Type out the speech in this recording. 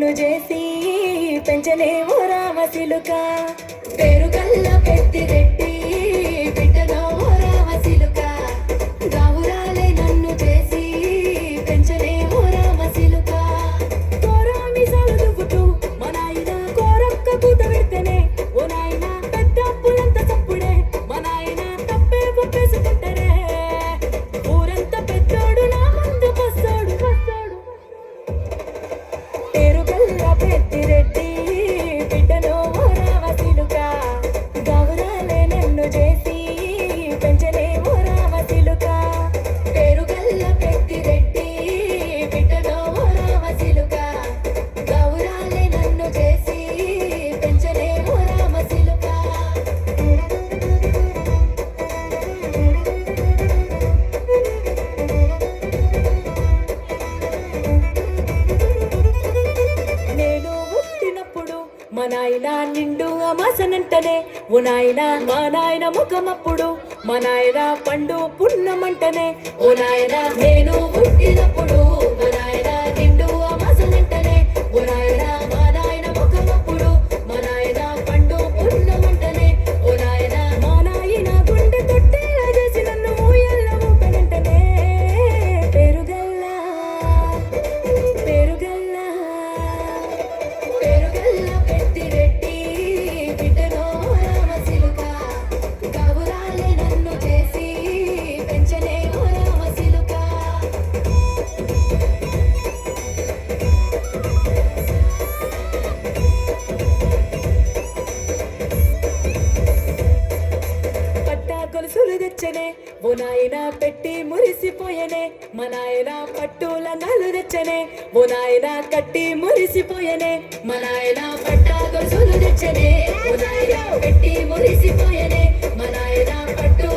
నన్ను చేసి పెంచలేవు రామసిలుక పేరు కల్ల పెట్టి రెట్టి బిడ్డలో రామసిలుక గావురాలే నన్ను చేసి పెంచలేవు రామసిలుక కోరామి సలుదుకుతూ మా నాయన కోరొక్క కూత పెడితేనే ఓ నాయన పెద్ద అప్పులంత తప్పుడే మా నాయన తప్పే ఒప్పేసుకుంటారే ఊరంతా పెద్దోడు నా ముందు వస్తాడు పేరు కల్ల పెట్టి రెడ్డి బిడ్డలో రామసిలుక గౌరాలే నన్ను చేసి పెంచలేవు రామసిలుక పేరు కల్ల పెట్టి రెడ్డి బిడ్డలో రామసిలుక గౌరాలే నన్ను చేసి పెంచలేవు రామసిలుక నేను పుట్టినప్పుడు మా నాయన నిండు అమాసనంటనే ఓ నాయన మా నాయన ముఖమప్పుడు మా నాయన పండు పున్నమంటనే ఓ నాయన నేను పుట్టినప్పుడు మా నాయన నిండు అమాసనంటనే ఓ నాయన మా నాయన ముఖమప్పుడు మా నాయన పండు పున్నమంటనే ఓ నాయన మా నాయన గుండె తొట్టేలా చేసి నన్ను ఊయల్ల ఊపెనంటనే పేరుగల్లా పేరుగల్లా పేరుగల్ల పెట్టి రెడ్డి బిడ్డలో రామసిలుక గౌరాలే నన్ను చేసి పెంచలేవు రామసిలుక పట్టా గొలుసులు తెచ్చనే ఓ నాయన పెట్టి మురిసిపోయనే మా నాయన పట్టుల నలు తెచ్చనే ఓ నాయన కట్టి మురిసిపోయనే మా నాయన పట్టా గొలుసులు తెచ్చనే ఓ నాయన పెట్టి మురిసిపోయనే మా నాయన పట్టు